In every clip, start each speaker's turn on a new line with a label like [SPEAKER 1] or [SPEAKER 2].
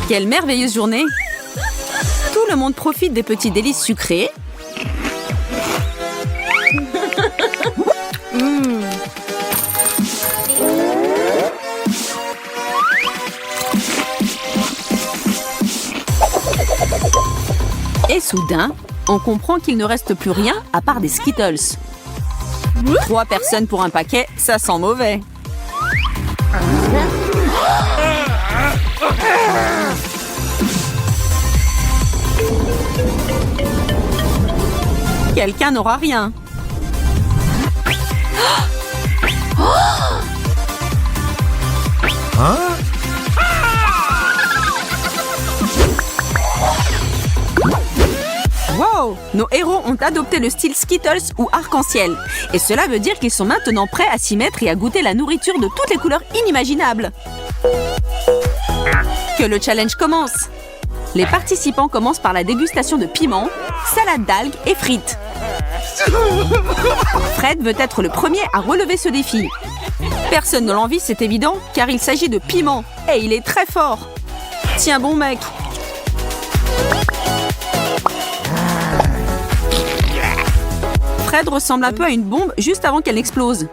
[SPEAKER 1] Quelle merveilleuse journée! Tout le monde profite des petits délices sucrés. Et soudain, on comprend qu'il ne reste plus rien à part des Skittles. 3 personnes pour un paquet, ça sent mauvais. Quelqu'un n'aura rien.
[SPEAKER 2] Hein?
[SPEAKER 1] Wow! Nos héros ont adopté le style Skittles ou arc-en-ciel. Et cela veut dire qu'ils sont maintenant prêts à s'y mettre et à goûter la nourriture de toutes les couleurs inimaginables. Que le challenge commence! Les participants commencent par la dégustation de piments, salade d'algues et frites. Fred veut être le premier à relever ce défi. Personne ne l'envie, c'est évident, car il s'agit de piment. Et il est très fort. Tiens bon mec. Fred ressemble un peu à une bombe juste avant qu'elle n'explose.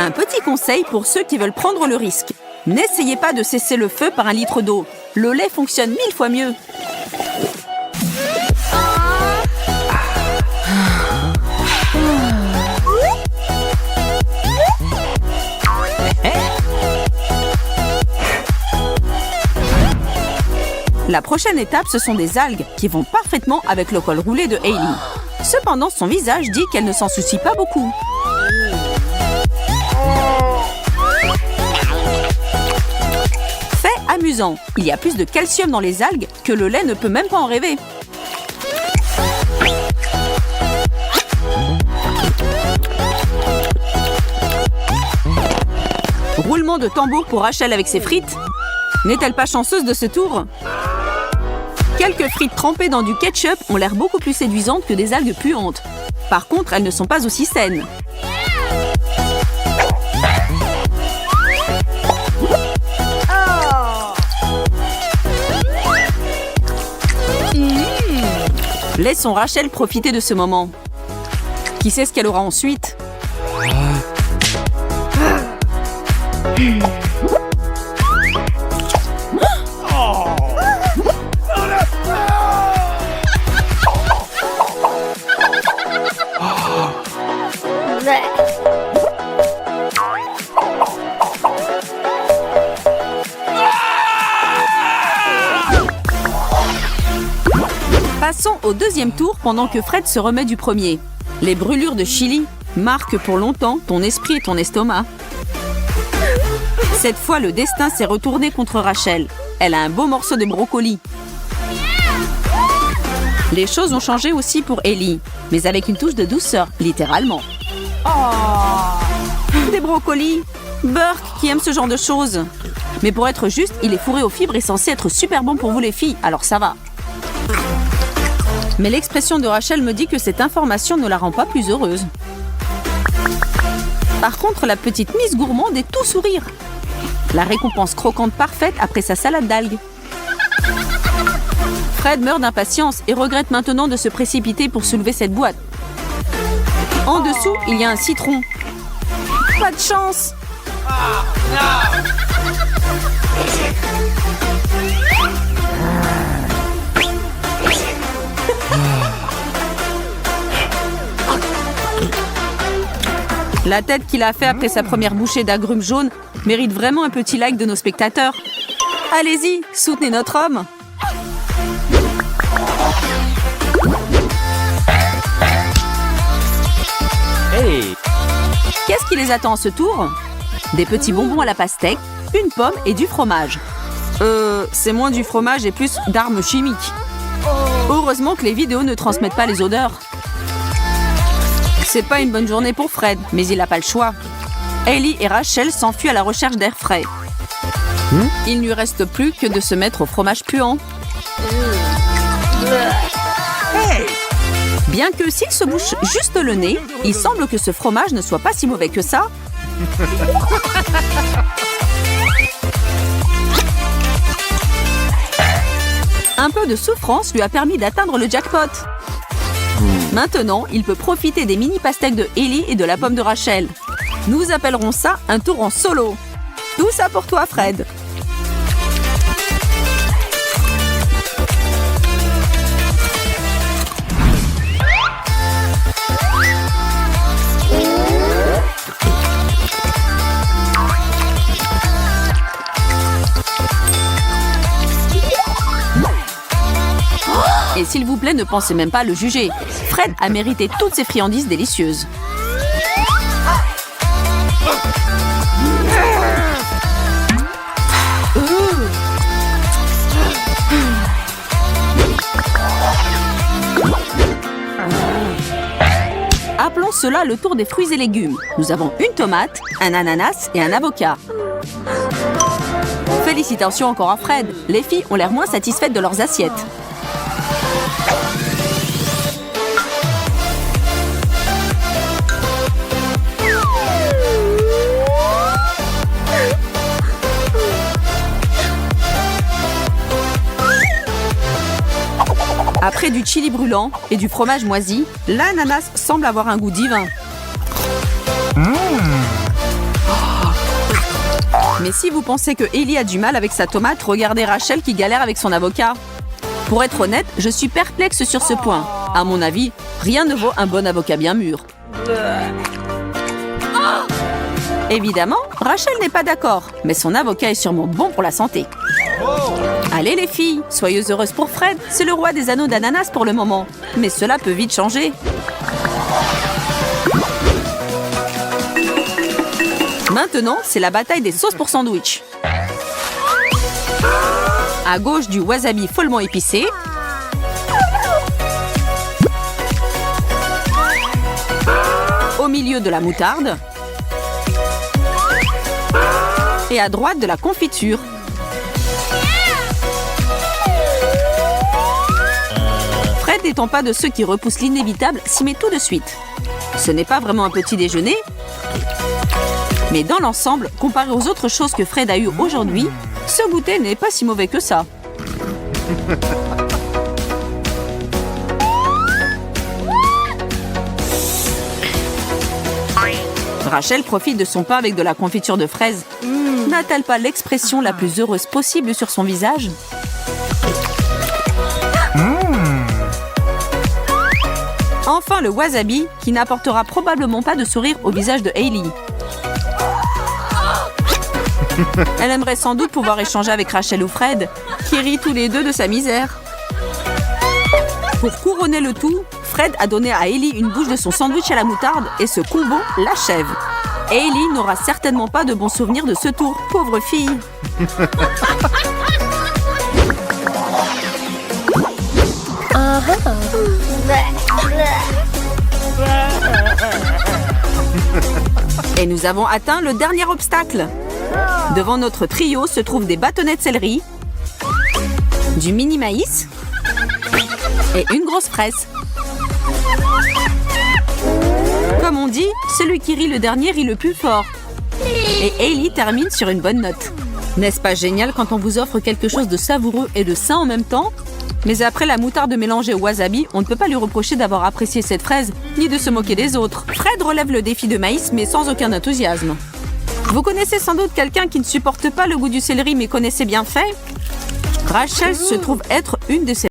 [SPEAKER 1] Un petit conseil pour ceux qui veulent prendre le risque. N'essayez pas de cesser le feu par un litre d'eau. Le lait fonctionne 1000 fois mieux. La prochaine étape, ce sont des algues qui vont parfaitement avec le col roulé de Hailey. Cependant, son visage dit qu'elle ne s'en soucie pas beaucoup. Fait amusant, il y a plus de calcium dans les algues que le lait ne peut même pas en rêver. Roulement de tambour pour Rachel avec ses frites. N'est-elle pas chanceuse de ce tour? Quelques frites trempées dans du ketchup ont l'air beaucoup plus séduisantes que des algues puantes. Par contre, elles ne sont pas aussi saines. Laissons Rachel profiter de ce moment. Qui sait ce qu'elle aura ensuite? Passons au deuxième tour pendant que Fred se remet du premier. Les brûlures de chili marquent pour longtemps ton esprit et ton estomac. Cette fois, le destin s'est retourné contre Rachel. Elle a un beau morceau de brocoli. Les choses ont changé aussi pour Hailey, mais avec une touche de douceur, littéralement. Oh, des brocolis! Burke qui aime ce genre de choses. Mais pour être juste, il est fourré aux fibres et censé être super bon pour vous les filles, alors ça va. Mais l'expression de Rachel me dit que cette information ne la rend pas plus heureuse. Par contre, la petite Miss Gourmande est tout sourire. La récompense croquante parfaite après sa salade d'algues. Fred meurt d'impatience et regrette maintenant de se précipiter pour soulever cette boîte. En dessous, il y a un citron. Pas de chance! La tête qu'il a fait après sa première bouchée d'agrumes jaunes mérite vraiment un petit like de nos spectateurs. Allez-y, soutenez notre homme.
[SPEAKER 2] Hey!
[SPEAKER 1] Qu'est-ce qui les attend à ce tour? Des petits bonbons à la pastèque, une pomme et du fromage. C'est moins du fromage et plus d'armes chimiques. Heureusement que les vidéos ne transmettent pas les odeurs. C'est pas une bonne journée pour Fred, mais il n'a pas le choix. Hailey et Rachel s'enfuient à la recherche d'air frais. Il ne lui reste plus que de se mettre au fromage puant. Bien que s'il se bouche juste le nez, il semble que ce fromage ne soit pas si mauvais que ça. Un peu de souffrance lui a permis d'atteindre le jackpot. Maintenant, il peut profiter des mini pastèques de Ellie et de la pomme de Rachel. Nous appellerons ça un tour en solo. Tout ça pour toi, Fred. Et s'il vous plaît, ne pensez même pas à le juger. Fred a mérité toutes ces friandises délicieuses. Appelons cela le tour des fruits et légumes. Nous avons une tomate, un ananas et un avocat. Félicitations encore à Fred. Les filles ont l'air moins satisfaites de leurs assiettes. Après du chili brûlant et du fromage moisi, l'ananas semble avoir un goût divin. Mais si vous pensez que Ellie a du mal avec sa tomate, regardez Rachel qui galère avec son avocat. Pour être honnête, je suis perplexe sur ce point. À mon avis, rien ne vaut un bon avocat bien mûr. Évidemment, Rachel n'est pas d'accord, mais son avocat est sûrement bon pour la santé. Allez les filles, soyez heureuses pour Fred, c'est le roi des anneaux d'ananas pour le moment. Mais cela peut vite changer. Maintenant, c'est la bataille des sauces pour sandwich. À gauche du wasabi follement épicé. Au milieu de la moutarde. Et à droite de la confiture. Fred n'étant pas de ceux qui repoussent l'inévitable, s'y met tout de suite. Ce n'est pas vraiment un petit déjeuner, mais dans l'ensemble, comparé aux autres choses que Fred a eues aujourd'hui, ce goûter n'est pas si mauvais que ça. Rachel profite de son pain avec de la confiture de fraises. N'a-t-elle pas l'expression la plus heureuse possible sur son visage ? Enfin, le wasabi, qui n'apportera probablement pas de sourire au visage de Hailey. Elle aimerait sans doute pouvoir échanger avec Rachel ou Fred, qui rient tous les deux de sa misère. Pour couronner le tout, Fred a donné à Hailey une bouche de son sandwich à la moutarde et ce combo l'achève. Hailey n'aura certainement pas de bons souvenirs de ce tour, pauvre fille. Et nous avons atteint le dernier obstacle. Devant notre trio se trouvent des bâtonnets de céleri, du mini maïs et une grosse fraise. Comme on dit, celui qui rit le dernier rit le plus fort. Et Hailey termine sur une bonne note. N'est-ce pas génial quand on vous offre quelque chose de savoureux et de sain en même temps ? Mais après la moutarde mélangée au wasabi, on ne peut pas lui reprocher d'avoir apprécié cette fraise, ni de se moquer des autres. Fred relève le défi de maïs, mais sans aucun enthousiasme. Vous connaissez sans doute quelqu'un qui ne supporte pas le goût du céleri, mais connaissait bien fait ? Rachel se trouve être une de ces...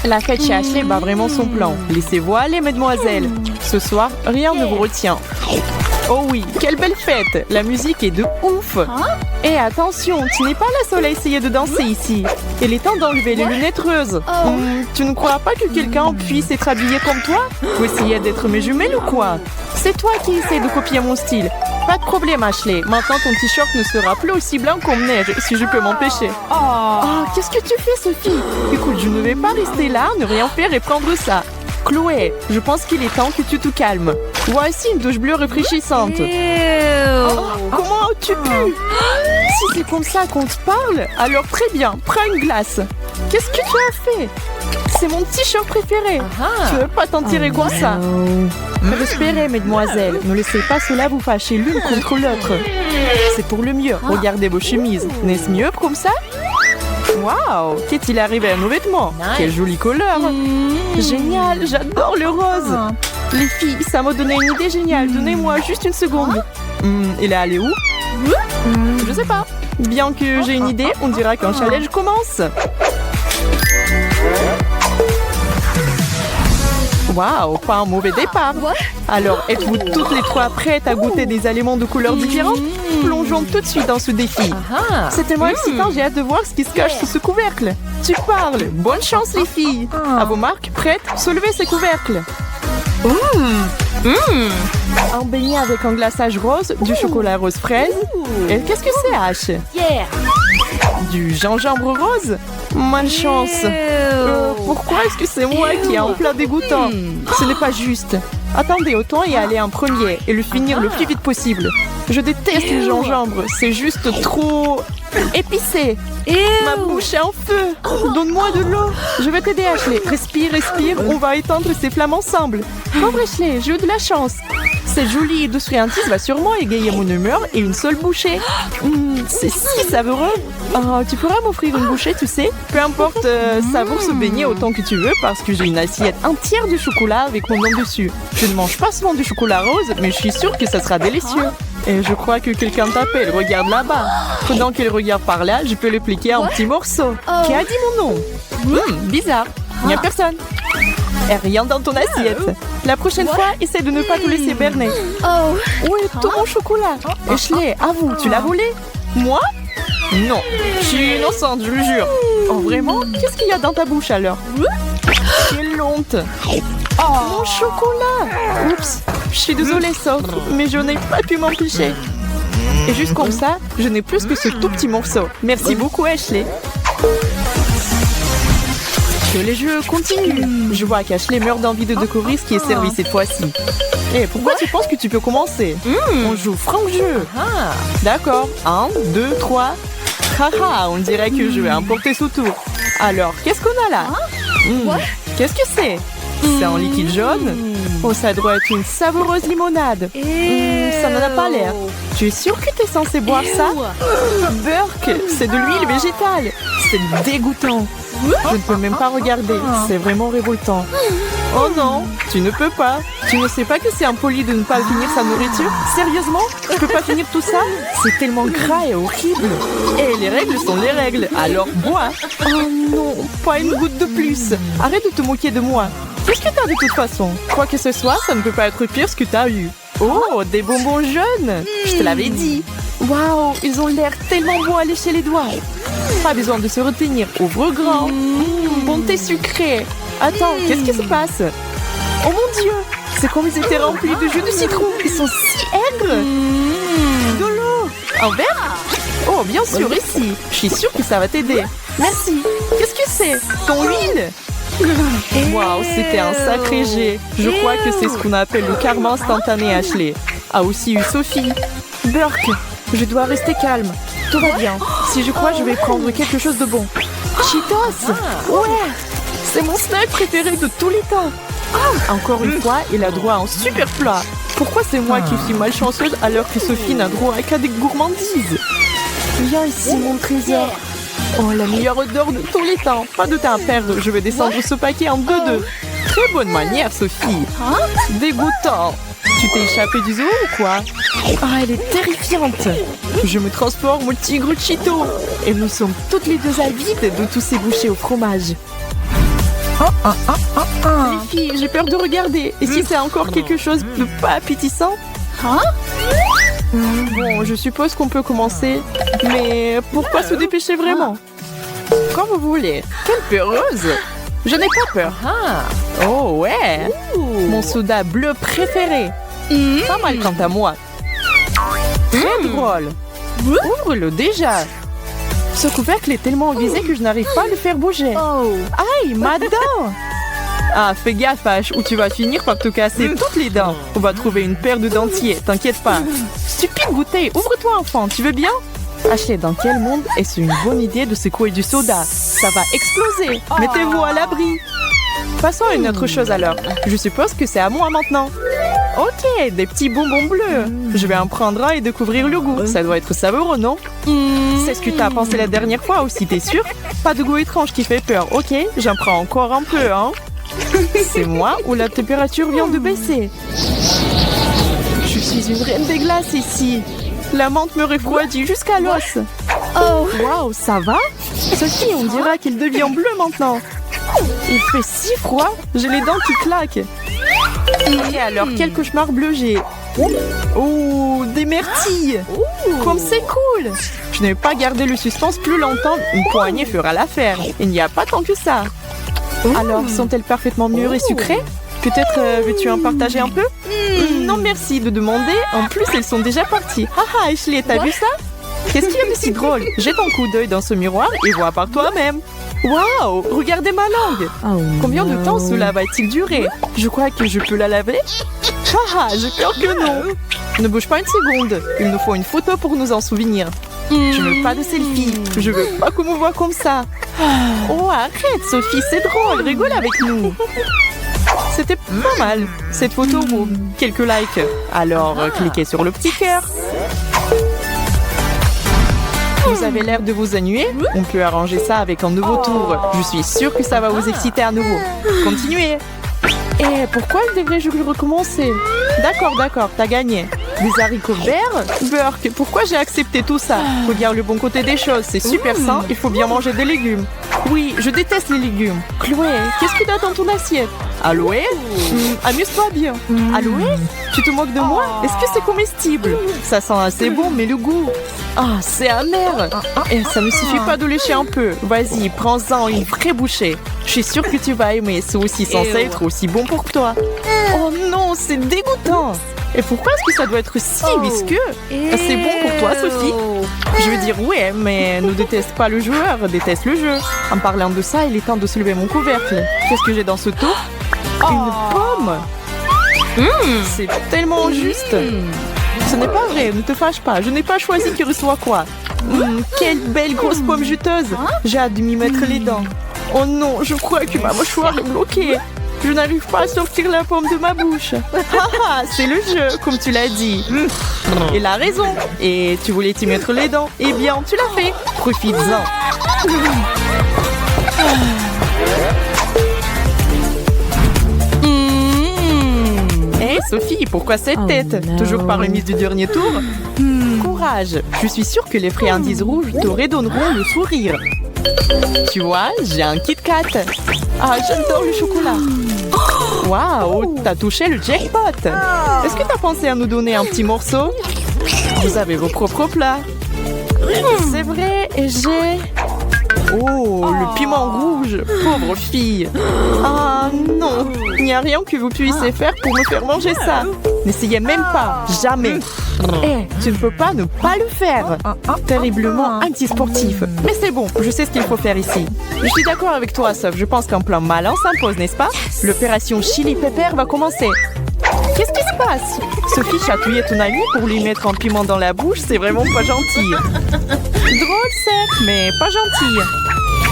[SPEAKER 2] La fête chez Ashley bat vraiment son plan. Laissez-vous aller, mesdemoiselles. Ce soir, rien ne vous retient. Oh oui, quelle belle fête! La musique est de ouf! Et attention, tu n'es pas la seule à essayer de danser ici. Il est temps d'enlever les lunettes roses. Tu ne crois pas que quelqu'un puisse être habillé comme toi? Vous essayez d'être mes jumelles ou quoi? C'est toi qui essaies de copier mon style. Pas de problème, Ashley. Maintenant, ton t-shirt ne sera plus aussi blanc comme neige, si je peux m'empêcher. Oh, qu'est-ce que tu fais, Sophie? Écoute, je ne vais pas rester là, ne rien faire et prendre ça. Chloé, je pense qu'il est temps que tu te calmes. Voici une douche bleue rafraîchissante. Comment tu pues? Si c'est comme ça qu'on te parle, alors très bien, prends une glace. Qu'est-ce que tu as fait? C'est mon t-shirt préféré. Tu veux pas t'en tirer comme ça? Respirez, mesdemoiselles. Ne laissez pas cela vous fâcher l'une contre l'autre. C'est pour le mieux. Regardez vos chemises. N'est-ce mieux comme ça? Waouh! Qu'est-il arrivé à nos vêtements? Quelle jolie couleur! Génial! J'adore le rose! Les filles, ça m'a donné une idée géniale. Donnez-moi juste une seconde. Il est allé où? Je sais pas. Bien que j'ai une idée, on dira qu'un challenge commence. Waouh, pas un mauvais départ. Alors, êtes-vous toutes les trois prêtes à goûter des aliments de couleurs différentes? Plongeons tout de suite dans ce défi. C'est tellement excitant, j'ai hâte de voir ce qui se cache sous ce couvercle. Tu parles. Bonne chance, les filles. À vos marques, prêtes? Soulevez ces couvercles. Un beignet avec un glaçage rose, du chocolat rose fraise. Et qu'est-ce que c'est, H? Du gingembre rose? Malchance. Pourquoi est-ce que c'est moi qui ai un plat dégoûtant? Ce n'est pas juste. Attendez, autant y aller en premier et le finir le plus vite possible. Je déteste le gingembre, c'est juste trop épicé. Ma bouche est en feu. Donne-moi de l'eau. Je vais t'aider, Ashley. Respire, respire. On va éteindre ces flammes ensemble. Pauvre Ashley, j'ai eu de la chance. Cette jolie et douce friandise va sûrement égayer mon humeur et une seule bouchée. C'est si savoureux. Tu pourras m'offrir une bouchée, tu sais? Peu importe, savoure ce beignet autant que tu veux parce que j'ai une assiette entière de chocolat avec mon nom dessus. Je ne mange pas souvent du chocolat rose, mais je suis sûre que ça sera délicieux. Et je crois que quelqu'un t'appelle, regarde là-bas. Pendant qu'elle regarde par là, je peux lui pliquer un petit morceau. Qui a dit mon nom? Bizarre. Il n'y a personne. Et rien dans ton assiette. La prochaine fois, essaie de ne pas te laisser berner. Où est tout mon chocolat? Ashley, avoue, tu l'as volé? Moi? Non, je suis innocente, je le jure. Oh, vraiment? Qu'est-ce qu'il y a dans ta bouche alors? Quelle honte! Mon chocolat! Oups, je suis désolée, Sophie, mais je n'ai pas pu m'empêcher. Et juste comme ça, je n'ai plus que ce tout petit morceau. Merci beaucoup, Ashley. Que les jeux continuent. Je vois qu'Ashley meurt d'envie de découvrir ce qui est servi cette fois-ci. Et pourquoi tu penses que tu peux commencer? On joue franc-jeu. D'accord. 1, 2, 3. Haha, on dirait que je vais emporter ce tour. Alors, qu'est-ce qu'on a là? Qu'est-ce que c'est? C'est un liquide jaune? Oh, ça doit être une savoureuse limonade. Ça n'en a pas l'air. Tu es sûr que tu es censé boire ça? Burk, c'est de l'huile végétale. C'est dégoûtant. Je ne peux même pas regarder. C'est vraiment révoltant. Oh non, tu ne peux pas. Tu ne sais pas que c'est impoli de ne pas finir sa nourriture? Sérieusement? Tu peux pas finir tout ça? C'est tellement gras et horrible. Et les règles sont les règles, alors bois. Oh non, pas une goutte de plus. Arrête de te moquer de moi. Qu'est-ce que t'as de toute façon? Quoi que ce soit, ça ne peut pas être pire ce que t'as eu. Oh, des bonbons jaunes. Je te l'avais dit. Waouh, ils ont l'air tellement bons à lécher les doigts. Pas besoin de se retenir. Ouvre grand. Bonté sucrée. Attends, qu'est-ce qui se passe? Oh mon Dieu, c'est comme ils étaient remplis de jus de citron. Ils sont si aigres. De l'eau. Un verre? Oh, bien sûr, ici. Je suis sûre que ça va t'aider. Merci. Qu'est-ce que c'est? Ton huile? Waouh, c'était un sacré jet. Je crois que c'est ce qu'on appelle le karma instantané, Ashley. A aussi eu Sophie. Burk, je dois rester calme. Tout va bien. Si je crois, je vais prendre quelque chose de bon. Cheetos! Ouais! C'est mon snack préféré de tous les temps. Encore une fois, il a droit à un super plat. Pourquoi c'est moi qui suis malchanceuse alors que Sophie n'a droit qu'à des gourmandises? Viens ici, mon trésor. Oh, la meilleure odeur de tous les temps. Pas de temps à perdre, je vais descendre ce paquet en 2-2. Très bonne manière, Sophie. Dégoûtant. Tu t'es échappée du zoo ou quoi? Ah, elle est terrifiante. Je me transforme au tigre Cheeto. Et nous sommes toutes les deux avides de tous ces bouchées au fromage. Les filles, j'ai peur de regarder. Et si c'est encore quelque chose de pas appétissant? Bon, je suppose qu'on peut commencer. Mais pourquoi se dépêcher vraiment? Comme vous voulez. Quelle peureuse! Je n'ai pas peur. Oh ouais! Mon soda bleu préféré. Pas mal quant à moi. Très drôle. Ouvre-le déjà. Ce couvercle est tellement aiguisé que je n'arrive pas à le faire bouger. Aïe, ma dent! Ah, fais gaffe, H, ou tu vas finir par te casser toutes les dents. On va trouver une paire de dentiers, t'inquiète pas. Stupide bouteille, ouvre-toi, enfant, tu veux bien? Ashley, dans quel monde est-ce une bonne idée de secouer du soda? Ça va exploser. Mettez-vous à l'abri. Passons à une autre chose alors. Je suppose que c'est à moi maintenant. Ok, des petits bonbons bleus. Je vais en prendre un et découvrir le goût. Ça doit être savoureux, non? C'est ce que t'as pensé la dernière fois aussi, t'es sûr? Pas de goût étrange qui fait peur. Ok, j'en prends encore un peu, hein? C'est moi ou la température vient de baisser? Je suis une reine des glaces ici. La menthe me refroidit jusqu'à l'os. Oh, waouh, ça va? Sophie, on dirait qu'il devient bleu maintenant. Il fait si froid, j'ai les dents qui claquent. Et alors, quel cauchemar bleu j'ai. Oh, des myrtilles. Comme c'est cool. Je ne vais pas garder le suspense plus longtemps. Une poignée fera l'affaire. Il n'y a pas tant que ça. Alors, sont-elles parfaitement mûres et sucrées? Peut-être veux-tu en partager un peu? Non, merci de demander. En plus, elles sont déjà parties. Haha, Ashley, t'as vu ça? Qu'est-ce qu'il y a de si drôle? Jette un coup d'œil dans ce miroir et vois par toi-même. Waouh, regardez ma langue. Combien de temps cela va-t-il durer? Je crois que je peux la laver. Haha, j'ai peur que non. Ne bouge pas une seconde. Il nous faut une photo pour nous en souvenir. Je veux pas de selfie. Je veux pas qu'on me voit comme ça. Oh, arrête, Sophie, c'est drôle. Rigole avec nous. C'était pas mal. Cette photo vaut quelques likes. Alors, cliquez sur le petit cœur. Vous avez l'air de vous ennuyer? On peut arranger ça avec un nouveau tour. Je suis sûre que ça va vous exciter à nouveau. Continuez. Et pourquoi devrais-je recommencer? D'accord, t'as gagné. Des haricots verts? Burke, pourquoi j'ai accepté tout ça? Regarde le bon côté des choses, c'est super sain, il faut bien manger des légumes. Oui, je déteste les légumes. Chloé, qu'est-ce que t'as dans ton assiette? Aloé? Amuse-toi bien. Aloé? Tu te moques de moi? Est-ce que c'est comestible? Ça sent assez bon, mais le goût... Ah, c'est amer. Et ça ne suffit pas de lécher un peu. Vas-y, prends-en une vraie bouchée. Je suis sûre que tu vas aimer. C'est aussi censé être aussi bon pour toi. Oh non, c'est dégoûtant. Et pourquoi est-ce que ça doit être si visqueux? C'est bon pour toi, Sophie? Je veux dire, ouais, mais ne déteste pas le joueur, déteste le jeu. En parlant de ça, il est temps de se lever mon couvercle. Qu'est-ce que j'ai dans ce pot? Une pomme. C'est tellement juste. Ce n'est pas vrai, ne te fâche pas. Je n'ai pas choisi qui reçoit quoi. Quelle belle grosse pomme juteuse. J'ai hâte de m'y mettre les dents. Oh non, je crois que ma mâchoire est bloquée. Je n'arrive pas à sortir la pomme de ma bouche. Haha, c'est le jeu, comme tu l'as dit. Il a raison. Et tu voulais t'y mettre les dents. Eh bien, tu l'as fait. Profites-en. Hé, Sophie, pourquoi cette tête? Toujours pas remise du dernier tour? Courage. Je suis sûre que les friandises rouges te redonneront le sourire. Tu vois, j'ai un Kit Kat. Ah, j'adore le chocolat. Waouh, t'as touché le jackpot. Est-ce que t'as pensé à nous donner un petit morceau? Vous avez vos propres plats. C'est vrai, et j'ai... Oh, le piment rouge. Pauvre fille. Ah non, il n'y a rien que vous puissiez faire pour me faire manger ça. N'essayez même pas, jamais. Eh, tu ne peux pas ne pas le faire. Terriblement anti-sportif. Mais c'est bon, je sais ce qu'il faut faire ici. Je suis d'accord avec toi, sauf je pense qu'un plan malin s'impose, n'est-ce pas? L'opération Chili Pepper va commencer. Qu'est-ce qui se passe? Sophie chatouillait ton ami pour lui mettre un piment dans la bouche, c'est vraiment pas gentil. Drôle, certes, mais pas gentil.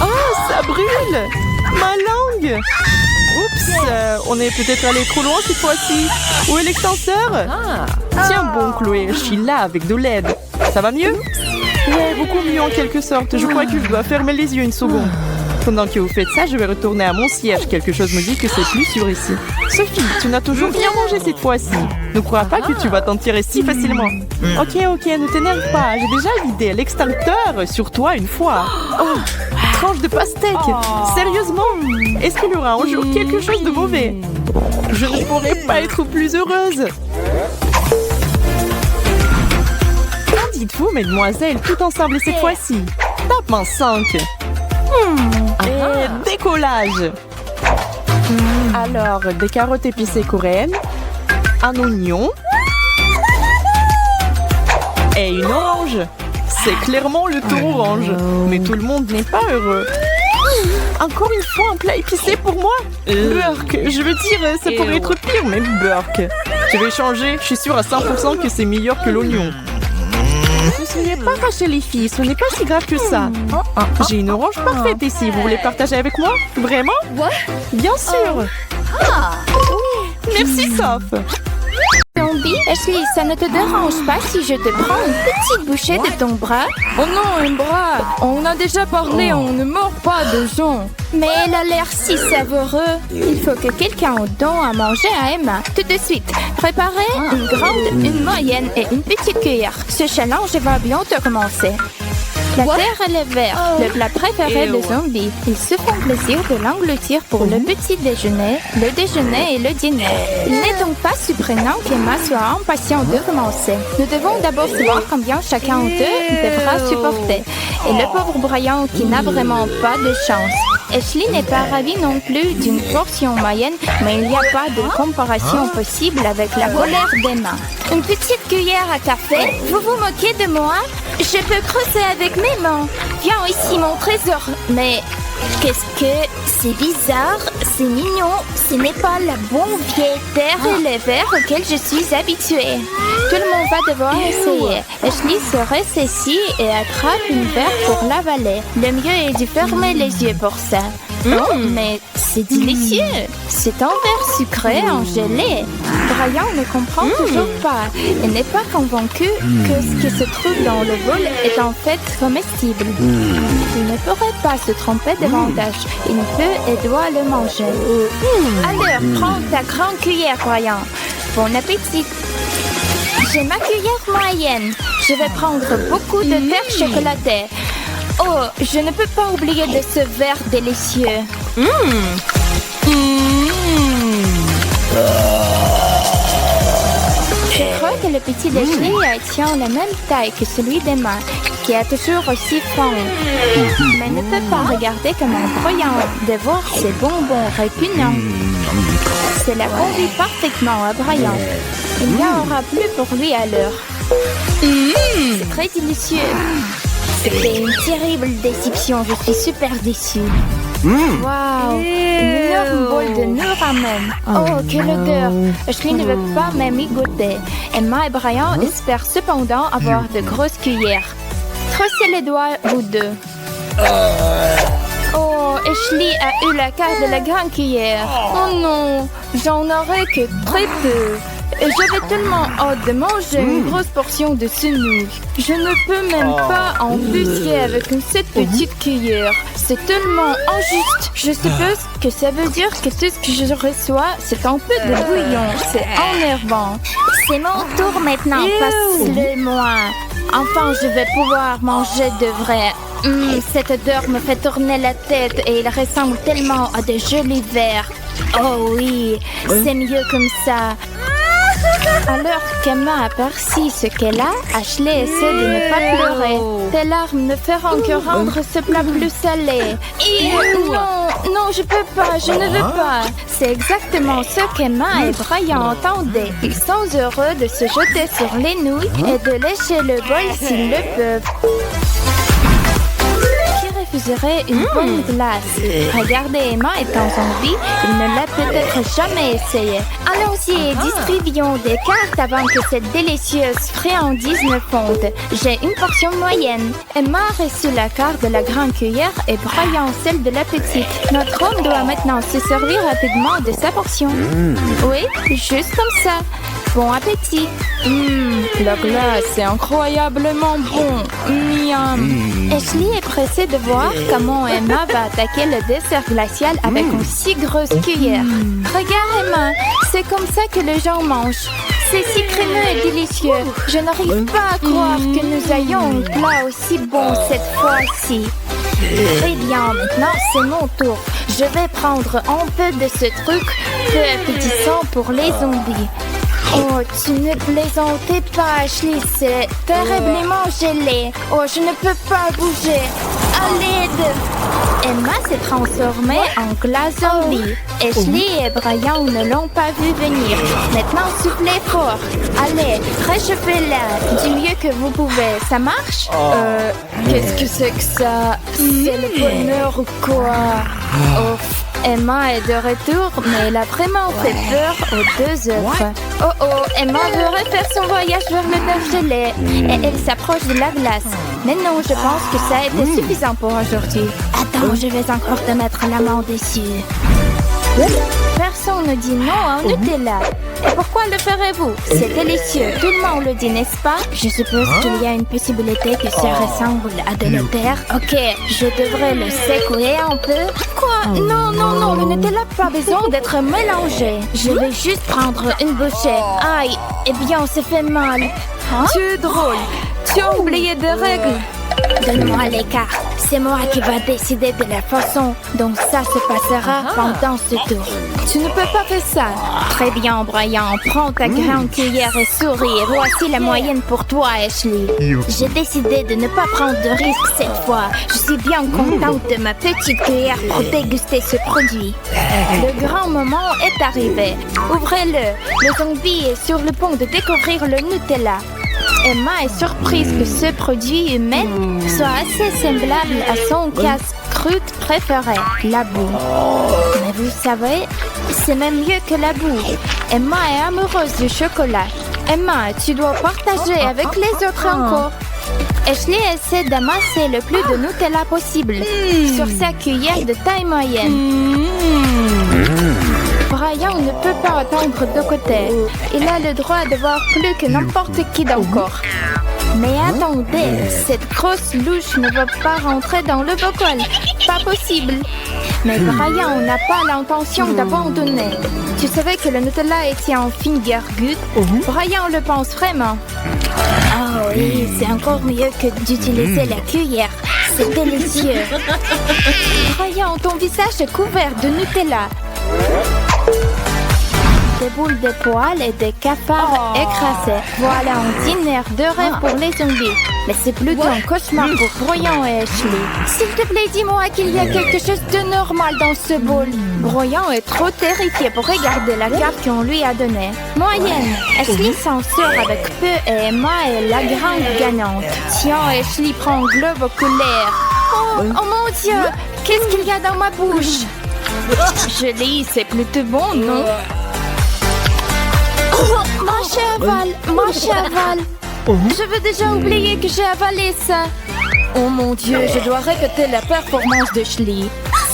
[SPEAKER 2] Ah, ça brûle! Ma langue! Oups, on est peut-être allé trop loin cette fois-ci. Où est l'extenseur? Tiens bon, Chloé, je suis là avec de l'aide. Ça va mieux? Ouais, beaucoup mieux en quelque sorte. Je crois que je dois fermer les yeux une seconde. Pendant que vous faites ça, je vais retourner à mon siège. Quelque chose me dit que c'est plus sûr ici. Sophie, tu n'as toujours rien mangé cette fois-ci. Ne crois pas que tu vas t'en tirer si facilement. Ok, ne t'énerve pas. J'ai déjà vidé l'extincteur sur toi une fois. Oh, tranche de pastèque. Sérieusement? Est-ce qu'il y aura un jour quelque chose de mauvais? Je ne pourrais pas être plus heureuse. Qu'en dites-vous, mesdemoiselles, tout ensemble cette fois-ci? Tape en 5. Et décollage. Alors, des carottes épicées coréennes, un oignon et une orange. C'est clairement le tour orange. Mais tout le monde n'est pas heureux. Encore une fois un plat épicé pour moi? Burk, je veux dire, ça pourrait être pire, mais Burk. Je vais changer, je suis sûre à 100% que c'est meilleur que l'oignon. Ne soyez pas fâchés les filles, ce n'est pas si grave que ça. J'ai une orange parfaite ici, vous voulez partager avec moi? Vraiment? Bien sûr. Merci Soph.
[SPEAKER 3] Zombie, Ashley, ça ne te dérange pas si je te prends une petite bouchée de ton bras?
[SPEAKER 4] Oh non, un bras! On a déjà parlé, on ne mord pas de gens.
[SPEAKER 3] Mais elle a l'air si savoureux. Il faut que quelqu'un donne à manger à Emma. Tout de suite, préparez une grande, une moyenne et une petite cuillère. Ce challenge va bientôt commencer. La terre et le verre, le plat préféré de Zombie. Ils se font plaisir de l'engloutir pour le petit déjeuner, le déjeuner et le dîner. Il n'est donc pas surprenant qu'Emma soit impatiente de commencer. Nous devons d'abord savoir combien chacun d'eux devra supporter. Et le pauvre Brian qui n'a vraiment pas de chance. Ashley n'est pas ravie non plus d'une portion moyenne, mais il n'y a pas de comparaison possible avec la colère d'Emma. Une petite cuillère à café? Vous vous moquez de moi? Je peux creuser avec mes mains. Viens ici, mon trésor. Mais qu'est-ce que... C'est bizarre, c'est mignon. Ce n'est pas la bonne vieille terre et les verres auxquels je suis habituée. Tout le monde va devoir essayer. Ashley se ressaisit et attrape une verre pour l'avaler. Le mieux est de fermer les yeux pour ça. Oh, mais c'est délicieux. C'est un verre sucré en gelée. Brian ne comprend toujours pas. Il n'est pas convaincu que ce qui se trouve dans le bol est en fait comestible. Il ne pourrait pas se tromper davantage. Il peut et doit le manger. Alors, prends ta grande cuillère, Brian. Bon appétit. J'ai ma cuillère moyenne. Je vais prendre beaucoup de verre chocolaté. Oh, je ne peux pas oublier de ce verre délicieux. Je crois que le petit déjeuner tient la même taille que celui d'Emma, qui est toujours aussi faim. Mais ne peut pas regarder comme un croyant de voir ces bonbons répugnants. Cela convient parfaitement à Brian. Il n'y en aura plus pour lui à l'heure. C'est très délicieux. C'était une terrible déception, je suis super déçue. Waouh, une énorme bol de noix ramen. Oh, quelle odeur. Ashley ne veut pas même y goûter. Emma et Brian espèrent cependant avoir de grosses cuillères. Trossez les doigts, vous deux. Oh, Ashley a eu la carte de la grande cuillère. Oh non, j'en aurais que très peu. Et j'avais tellement hâte de manger une grosse portion de ce nouilles. Je ne peux même pas en busquer avec cette petite cuillère. C'est tellement injuste. Je suppose que ça veut dire que tout ce que je reçois, c'est un peu de bouillon. C'est énervant. C'est mon tour maintenant, passe-le-moi. Enfin, je vais pouvoir manger de vrai. Cette odeur me fait tourner la tête et il ressemble tellement à de jolis verres. Oh oui, c'est mieux comme ça. Alors qu'Emma aperçut ce qu'elle a, Ashley essaie de ne pas pleurer. Tes larmes ne feront que rendre ce plat plus salé. Non, je peux pas, je ne veux pas. C'est exactement ce qu'Emma et Brian entendaient. Ils sont heureux de se jeter sur les nouilles et de lécher le bol s'ils le peuvent. Refuserait une bonne glace. Regardez, Emma étant en vie, il ne l'a peut-être jamais essayé. Allons-y, distribuons des cartes avant que cette délicieuse friandise ne fonde. J'ai une portion moyenne. Emma a reçu la carte de la grande cuillère et Brian celle de la petite. Notre homme doit maintenant se servir rapidement de sa portion. Oui, juste comme ça. Bon appétit.
[SPEAKER 4] La glace est incroyablement bon. Miam.
[SPEAKER 3] Ashley est pressée de voir comment Emma va attaquer le dessert glacial avec une si grosse cuillère. Regarde Emma, c'est comme ça que les gens mangent. C'est si crémeux et délicieux. Je n'arrive pas à croire que nous ayons un plat aussi bon cette fois-ci. Très bien, maintenant c'est mon tour. Je vais prendre un peu de ce truc peu appétissant pour les zombies. Oh, tu ne plaisantais pas, Ashley, c'est terriblement gelé. Oh, je ne peux pas bouger. À l'aide! Emma s'est transformée en glace zombie. Ashley et Brian ne l'ont pas vu venir. Maintenant, soufflez fort. Allez, réchauffez-la du mieux que vous pouvez. Ça marche?
[SPEAKER 4] Qu'est-ce que c'est que ça? C'est le bonheur ou quoi?
[SPEAKER 3] Oh, Emma est de retour, mais elle a vraiment fait peur aux deux autres. Oh, Emma veut refaire son voyage vers le neuf gelé et elle s'approche de la glace. Mais non, je pense que ça a été suffisant pour aujourd'hui. Attends, je vais encore te mettre la main dessus. Personne ne dit non à un Nutella. Et pourquoi le ferez-vous? C'est délicieux. Tout le monde le dit, n'est-ce pas? Je suppose qu'il y a une possibilité que ça ressemble à de la terre. Ok, je devrais le secouer un peu. Quoi? Non, le Nutella n'a pas besoin d'être mélangé. Je vais juste prendre une bouchée. Aïe, eh bien, ça fait mal.
[SPEAKER 4] Tu es drôle. Tu as oublié des règles.
[SPEAKER 3] Donne-moi les cartes. C'est moi qui va décider de la façon dont ça se passera pendant ce tour.
[SPEAKER 4] Tu ne peux pas faire ça.
[SPEAKER 3] Très bien, Brian. Prends ta grande cuillère et souris. Et voici la moyenne pour toi, Ashley. J'ai décidé de ne pas prendre de risques cette fois. Je suis bien contente de ma petite cuillère pour déguster ce produit. Le grand moment est arrivé. Ouvrez-le. Le zombie est sur le point de découvrir le Nutella. Emma est surprise que ce produit humain soit assez semblable à son casse-croûte préféré, la boue. Mais vous savez, c'est même mieux que la boue. Emma est amoureuse du chocolat. Emma, tu dois partager avec les autres encore. Ashley essaie d'amasser le plus de Nutella possible sur sa cuillère de taille moyenne. Brian ne peut pas attendre de côté. Il a le droit de voir plus que n'importe qui d'encore. Mais attendez, cette grosse louche ne va pas rentrer dans le bocal. Pas possible. Mais Brian n'a pas l'intention d'abandonner. Tu savais que le Nutella était en finger good? Brian le pense vraiment. Oh oui, c'est encore mieux que d'utiliser la cuillère. C'est délicieux. Brian, ton visage est couvert de Nutella. Des boules de poils et des cafards écrasés. Voilà un dîner de rêve pour les zombies. Mais c'est plutôt un cauchemar pour Brian et Ashley. S'il te plaît, dis-moi qu'il y a quelque chose de normal dans ce bol. Brian est trop terrifié pour regarder la carte qu'on lui a donnée. Moyenne. Ashley s'en sort avec peu et Emma est la grande gagnante. Tiens, Ashley prend un globe oculaire. Oh mon Dieu! Qu'est-ce qu'il y a dans ma bouche?
[SPEAKER 4] Je lis, c'est plutôt bon, non?
[SPEAKER 3] Mange et avale.
[SPEAKER 4] Je veux déjà oublier que j'ai avalé ça. Oh mon Dieu, je dois répéter la performance de Ashley.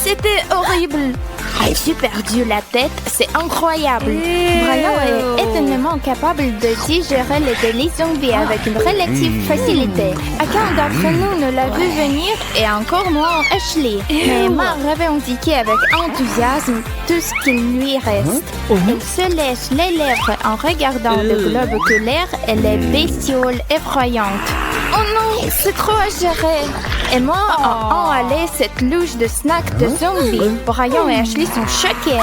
[SPEAKER 4] C'était horrible.
[SPEAKER 3] As-tu perdu la tête? C'est incroyable. Brian est étonnamment capable de digérer les délices zombies avec une relative facilité. Aucun d'entre nous ne l'a vu venir et encore moins Ashley. Mais Emma revendiquait avec enthousiasme tout ce qu'il lui reste. Elle se lèche les lèvres en regardant le globe oculaire et les bestioles effrayantes. Oh non, c'est trop à gérer. Emma a enhalé cette louche de snack de zombie. Brian et Ashley sont choqués.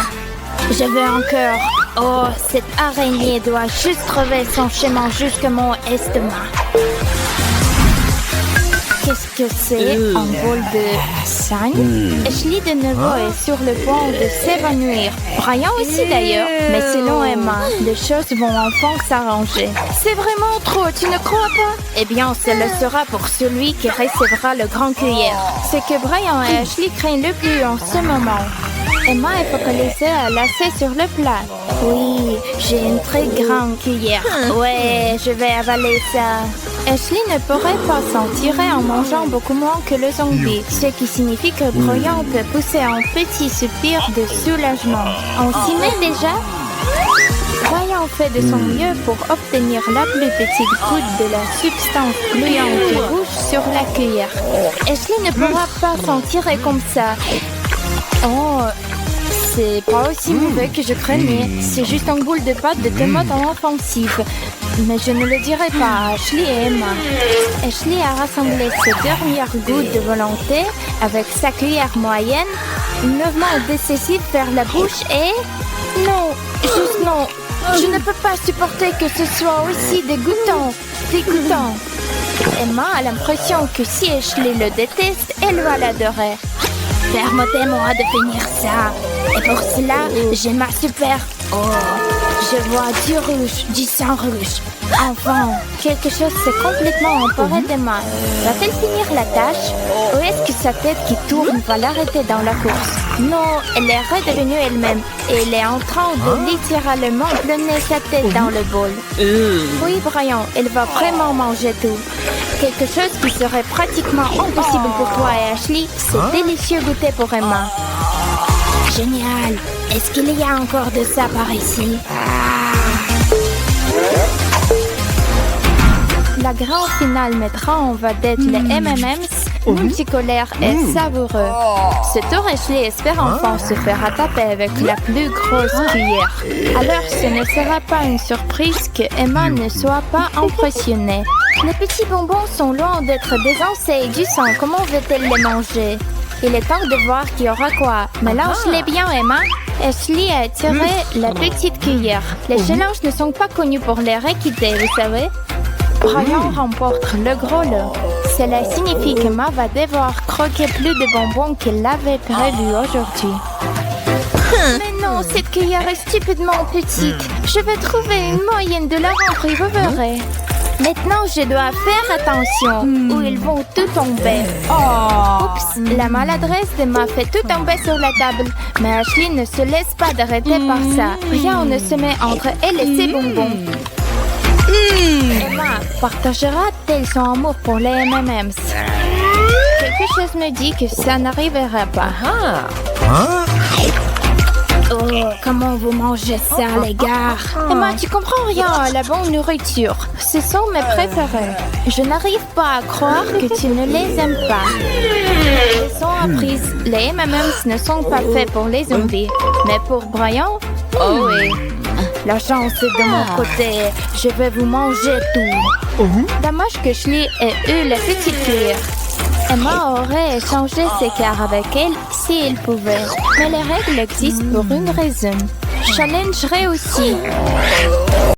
[SPEAKER 3] Je veux encore. Oh, cette araignée doit juste trouver son chemin jusqu'à mon estomac. Qu'est-ce que c'est? Un bol de sang? Ashley de nouveau est sur le point de s'évanouir. Brian aussi d'ailleurs. Mais selon Emma, les choses vont enfin s'arranger.
[SPEAKER 4] C'est vraiment trop, tu ne crois pas?
[SPEAKER 3] Eh bien, ce le sera pour celui qui recevra le grand cuillère. Ce que Brian et Ashley craignent le plus en ce moment. Emma est focalisée à lasser sur le plat. Oui, j'ai une très grande cuillère. Ouais, je vais avaler ça. Ashley ne pourrait pas s'en tirer en mangeant beaucoup moins que le zombie, ce qui signifie que Brian peut pousser un petit soupir de soulagement. On s'y met déjà? Brian fait de son mieux pour obtenir la plus petite goutte de la substance gluante rouge sur la cuillère. Ashley ne pourra pas s'en tirer comme ça. Oh, c'est pas aussi mauvais que je craignais. C'est juste un boule de pâte de tomate en offensive. Mais je ne le dirai pas à Ashley et Emma. Ashley a rassemblé ses dernières gouttes de volonté avec sa cuillère moyenne, un mouvement décisif vers la bouche et... Non, juste non. Je ne peux pas supporter que ce soit aussi dégoûtant. Emma a l'impression que si Ashley le déteste, elle va l'adorer. Permettez-moi de finir ça. Et pour cela, j'ai ma super... Oh, je vois du rouge, du sang rouge. Enfin, quelque chose s'est complètement emparé d'Emma. Va-t-elle finir la tâche? Ou est-ce que sa tête qui tourne va l'arrêter dans la course? Non, elle est redevenue elle-même. Et elle est en train de littéralement plonger sa tête dans le bol. Oui, Brian, elle va vraiment manger tout. Quelque chose qui serait pratiquement impossible pour toi et Ashley, c'est délicieux goûter pour Emma. Génial! Est-ce qu'il y a encore de ça par ici? La grande finale mettra en vedette les M&M's multicolores et savoureux. Ce tour, Ashley espère enfin se faire taper avec la plus grosse cuillère. Alors, ce ne sera pas une surprise que Emma ne soit pas impressionnée. Les petits bonbons sont loin d'être désencés et du sang. Comment veut-elle les manger? Il est temps de voir qui aura quoi. Mélange-les bien, Emma. Ashley a tiré la petite cuillère. Les challenges ne sont pas connus pour leur équité, vous savez. Brian remporte le gros lot. Cela signifie qu'Emma va devoir croquer plus de bonbons qu'elle l'avait prévu aujourd'hui. Mais non, cette cuillère est stupidement petite. Je vais trouver une moyenne de la rentrer, vous verrez. Maintenant, je dois faire attention ou ils vont tout tomber. Oups, la maladresse d'Emma fait tout tomber sur la table. Mais Ashley ne se laisse pas d'arrêter par ça. Rien ne se met entre elle et ses bonbons. Emma partagera-t-elle son amour pour les M&M's? Quelque chose me dit que ça n'arrivera pas. Oh, comment vous mangez ça, les gars? Emma, tu comprends rien à la bonne nourriture. Ce sont mes préférés. Je n'arrive pas à croire que tu ne les aimes pas. Leçon apprise, les M&M's ne sont pas faits pour les zombies. Mais pour Brian, oh oui. La chance est de mon côté. Je vais vous manger tout. Dommage que Ashley ait eu la petite cuillère. Emma aurait échangé ses cartes avec elle si elle pouvait. Mais les règles existent pour une raison. Challenge réussi.